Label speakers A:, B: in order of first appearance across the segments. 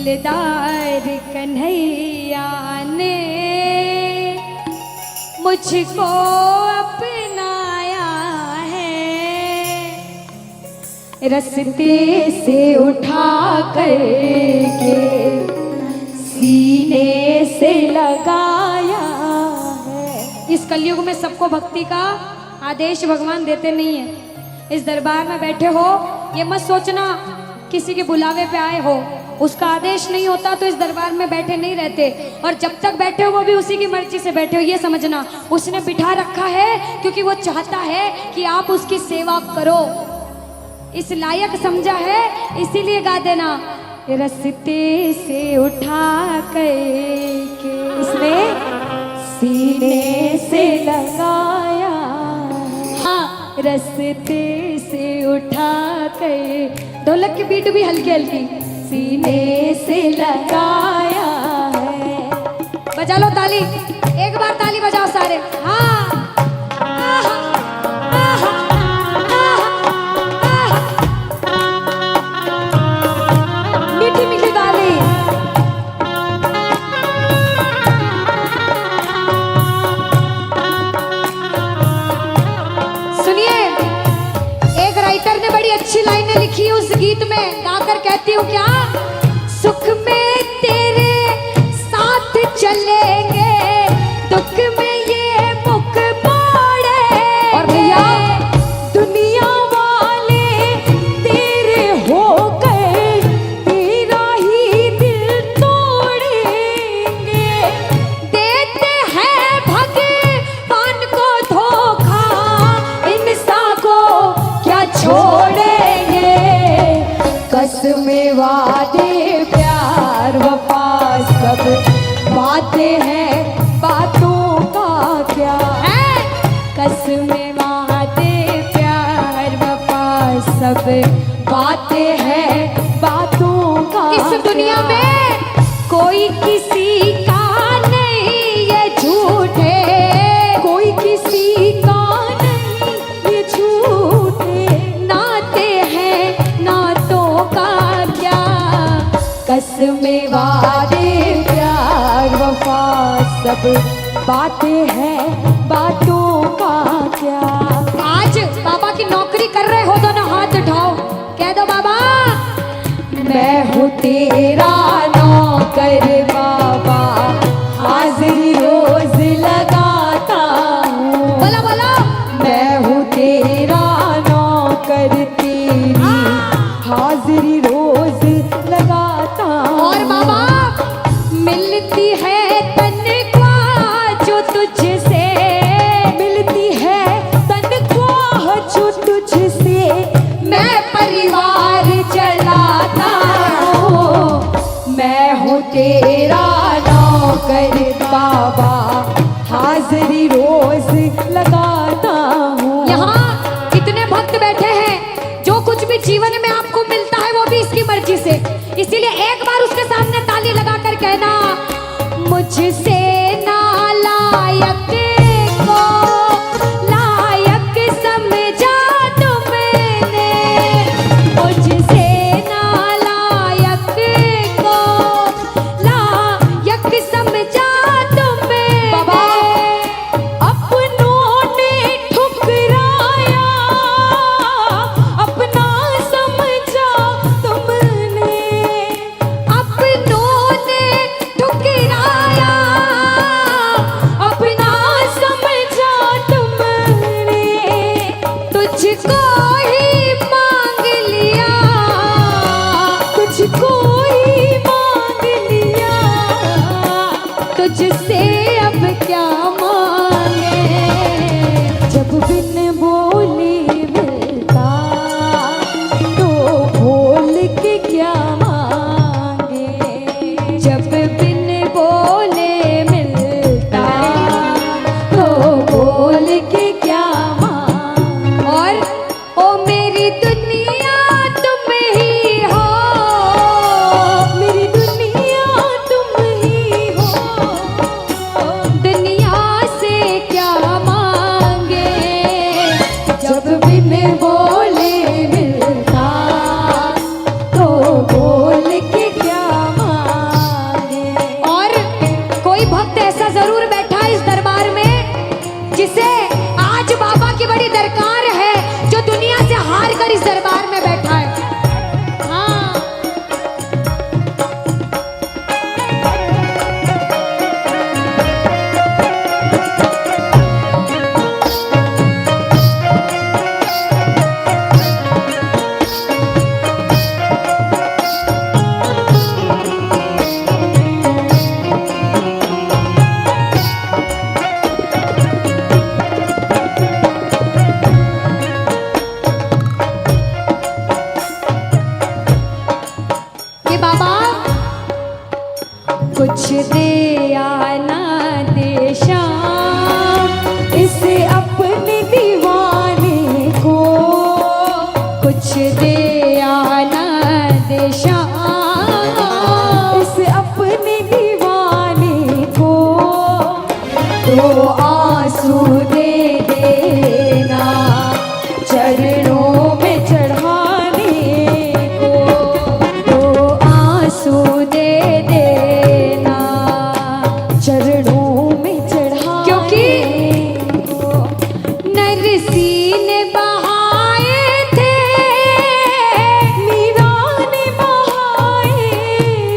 A: दिलदार कन्हैया ने मुझको अपनाया है, रस्ते से उठा करके सीने से लगाया है। इस कलयुग में सबको भक्ति का आदेश भगवान देते नहीं है। इस दरबार में बैठे हो, ये मत सोचना किसी के बुलावे पे आए हो, उसका आदेश नहीं होता तो इस दरबार में बैठे नहीं रहते। और जब तक बैठे हो वो भी उसी की मर्जी से बैठे हो, ये समझना उसने बिठा रखा है क्योंकि वो चाहता है कि आप उसकी सेवा करो, इस लायक समझा है, इसीलिए गा देना। रस्ते से उठा करके इसने सीने से लगाया, हाँ रस्ते से उठा कर, ढोलक की बीट भी हल्की हल्की, सीने से लगाया है। बजा लो ताली, एक बार ताली बजाओ सारे, हाँ मीठी मीठी ताली। सुनिए, एक राइटर ने बड़ी अच्छी लाइनें लिखी है उस गीत में, गाकर कहती हूँ क्या, सुख में तेरे साथ चलेंगे, दुख में ये मुख मोड़े, और भैया दुनिया वाले तेरे हो गए, तेरा ही दिल तोड़ेंगे, देते हैं भगवान को धोखा, इंसान को क्या छोड़ेंगे, कसमें वादे प्यार वफा सब बातें हैं, बातों का क्या है, कसमें वादे प्यार वफा सब बातें हैं, बातों का इस दुनिया में कोई किसी का नहीं ये झूठे, कोई किसी का नहीं ये झूठे, नाते हैं नातों का क्या, कसमें वादे प्यार वफा सब बातें हैं, बातों का क्या। आज बाबा की नौकरी कर रहे हो तो ना हाथ उठाओ, कह दो बाबा मैं हूँ तेरा नौकर बाबा, हाजिरी रोज लगाता हूँ, बोला बोला मैं हूँ तेरा नौकर, तेरी हाजिरी रोज लगाता हूँ। और बाबा मिलती है तनख्वाह जो तुझसे, मिलती है तनख्वाह जो तुझसे, मैं परिवार चलाता हूँ, मैं हूँ तेरा नौकर बाबा, हाजिरी रोज लगाता हूँ। यहाँ कितने भक्त बैठे हैं, जो कुछ भी जीवन में आपको मिलता है वो भी इसकी मर्जी से, इसीलिए एक बार उसके सामने ताली लगाकर कहना, मुझसे नालायक को लायक समझा तुमने, मुझसे नालायक को लायक समझा तुमने, बाबा अपनों ने ठुकराया, अपना समझा तुमने, अपनों ने ठुकराया, कुछ दे आना दे शाम इस अपने दीवाने को, कुछ दे आना दे शाम इस अपने दीवाने को, तो आंसू दे देना चरणों में चढ़ाने को, तो आंसू दे देना चरणों में चढ़ाने, क्योंकि नरसी ने बहाए थे, मीरा ने बहाए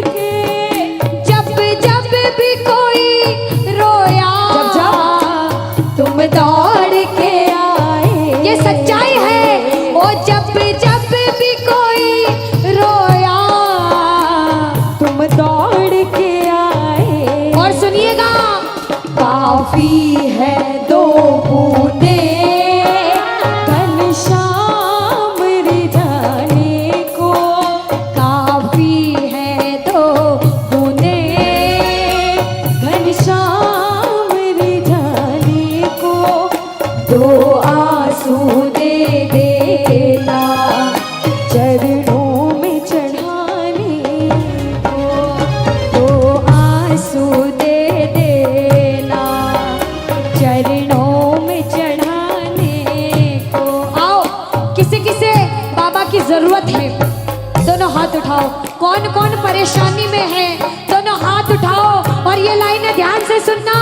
A: थे, जब जब भी कोई रोया तुम दौड़ के आए, ये सच्चाई है। ओ जब जब भी कोई रोया तुम दौड़ के आए। और सुनिएगा, काफी है दो बूंदे घनश्याम रिझाने को, काफी है दो बूंदे घनश्याम रिझाने को, दो आंसू दे देना चरणों में चढ़ाने को, दो आंसू दे देना चरणों में चढ़ाने को। आओ, किसे किसे बाबा की जरूरत है, दोनों हाथ उठाओ। कौन कौन परेशानी में है, दोनों हाथ उठाओ और ये लाइनें ध्यान से सुनना।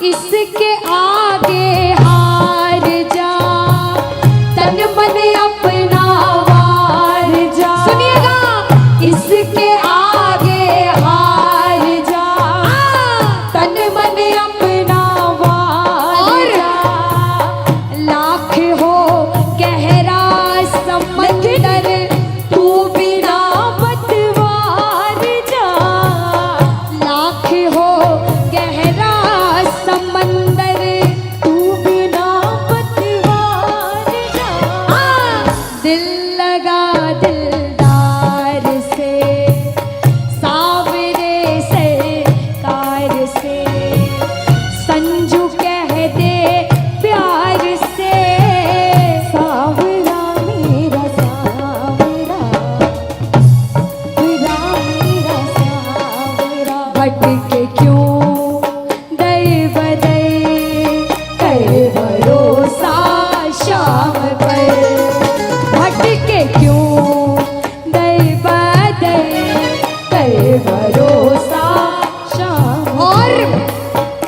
A: इसके आगे हार जा, तन मन अपना वार जा। सुनिएगा, इसके आगे हार जा, तन मन अपना वार जा। लाख हो गहरा समंदर तू बिना पतवार जा, लाख हो गहरा समंदर तू बिना पतवार जा। दिल लगा दिलदार से, सावरे सरकार से, संजू कह दे प्यार से, सावरा मेरा सावरा, मेरा मेरा सावरा। भटके क्यों दर बदर कर भरोसा शाम पर, भटके क्यों दर बदर कर भरोसा शाम। और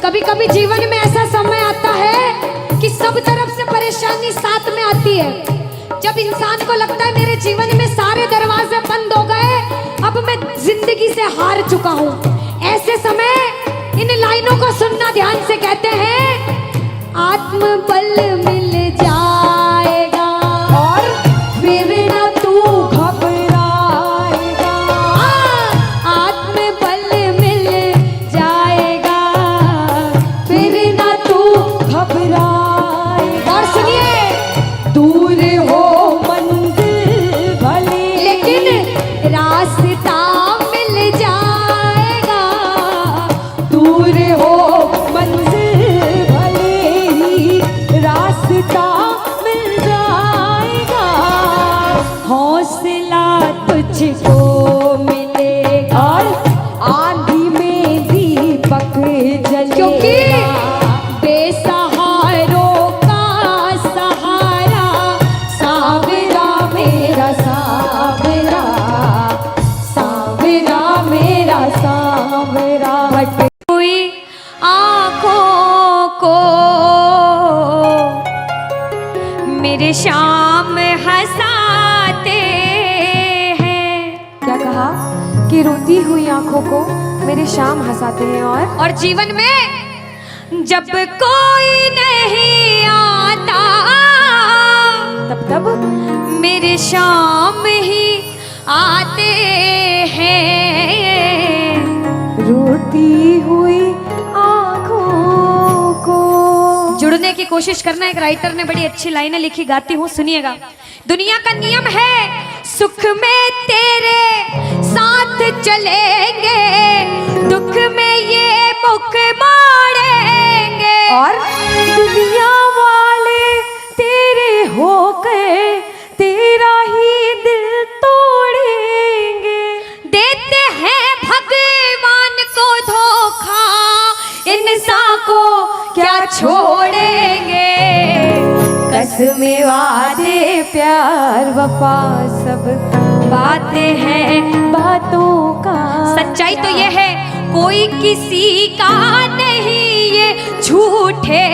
A: कभी कभी जीवन में ऐसा समय आता है कि सब तरफ से परेशानी साथ में आती है, जब इंसान को लगता है मेरे जीवन में सारे दरवाजे बंद हो गए, अब मैं जिंदगी से हार चुका हूँ। ऐसे समय इन लाइनों को सुनना ध्यान से। कहते हैं, आत्मबल मिल जाएगा और फिर न तू घबराएगा, आत्मबल मिल जाएगा फिर न तू घबराएगा। और सुनिए, दूर हो मंजिल भले लेकिन रास्ता मिल जाएगा, दूर हो मंजिल भले ही रास्ता मिल जाएगा, हौसला तुझको मिलेगा और आंधी में दीपक जलेगा, क्योंकि बेसहारों का सहारा सावरा मेरा सावरा, सावरा मेरा सावरा। भटकी हुई आँखों को मेरे शाम हंसाते हैं।
B: क्या कहा कि रोती हुई आंखों को मेरे शाम हंसाते हैं। और
A: जीवन में जब कोई नहीं आता
B: तब
A: मेरे शाम ही आते हैं,
B: रोती हुई आंखों को।
A: जुड़ने की कोशिश करना। एक राइटर ने बड़ी अच्छी लाइनें लिखी, गाती हूँ, सुनिएगा। दुनिया का नियम है सुख में तेरे साथ चलेंगे, दुख मुख मोड़ेंगे।
B: और दुनिया वाले तेरे होकर तेरा ही दिल तोड़ेंगे।
A: देते हैं भगवान को धोखा, इंसान को क्या छोड़ेंगे।
B: कसमें वादे प्यार वफा सब बातें हैं बातों का।
A: सच्चाई तो ये है कोई किसी का नहीं ये झूठे,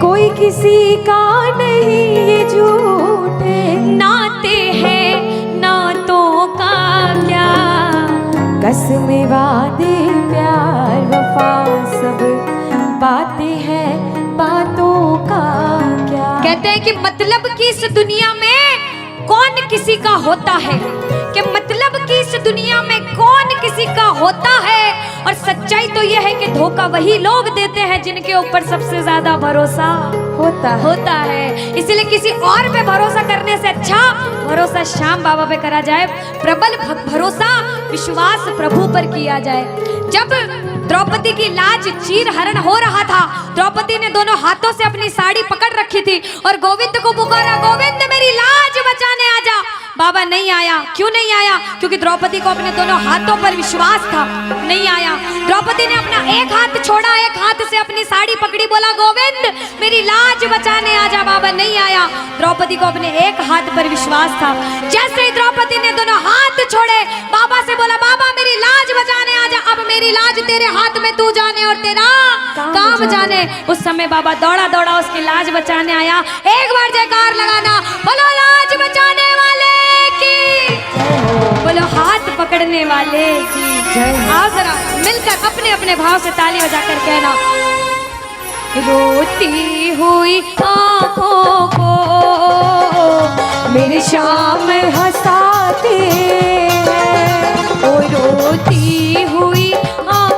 B: कोई किसी का नहीं ये झूठे।
A: नाते हैं नातों का क्या,
B: कसमें वादे प्यार वफा सब बातें हैं बातों का क्या।
A: कहते हैं कि मतलब कि इस दुनिया में कौन किसी का होता है, कि मतलब कि इस दुनिया में कौन किसी का होता है। और सच्चाई तो यह है कि धोखा वही लोग देते हैं जिनके ऊपर सबसे ज्यादा भरोसा होता है। इसलिए किसी और पे भरोसा करने से अच्छा भरोसा श्याम बाबा पे करा जाए। प्रबल भरोसा विश्वास प्रभु पर किया जाए। जब द्रौपदी की लाज चीर हरण हो रहा था, द्रौपदी ने दोनों हाथों से अपनी साड़ी पकड़ रखी थी और गोविंद को पुकारा, गोविंद मेरी लाज बचाने आजा। बाबा नहीं आया। क्यों नहीं आया? क्योंकि द्रौपदी को अपने दोनों हाथों पर विश्वास था। नहीं आया। द्रौपदी ने अपना एक हाथ छोड़ा, एक हाथ से अपनी साड़ी पकड़ी, बोला गोविंद मेरी लाज बचाने आजा। बाबा नहीं आया। द्रौपदी को अपने एक हाथ पर विश्वास था। जैसे ही द्रौपदी ने दोनों हाथ छोड़े, बाबा से बोला बाबा मेरी लाज बचाने आजा। अब मेरी लाज तेरे हाथ में, तू जाने और तेरा काम जाने। उस समय बाबा दौड़ा दौड़ा उसकी लाज बचाने आया। एक बार जयकार लगाना, बोलो लाज बचाने वाले की, बोलो हाथ पकड़ने वाले की जय। आओ जरा मिलकर अपने अपने भाव से ताली बजाकर कहना, रोती हुई आंखों को
B: मेरे श्याम हंसाते हैं। ओ रोती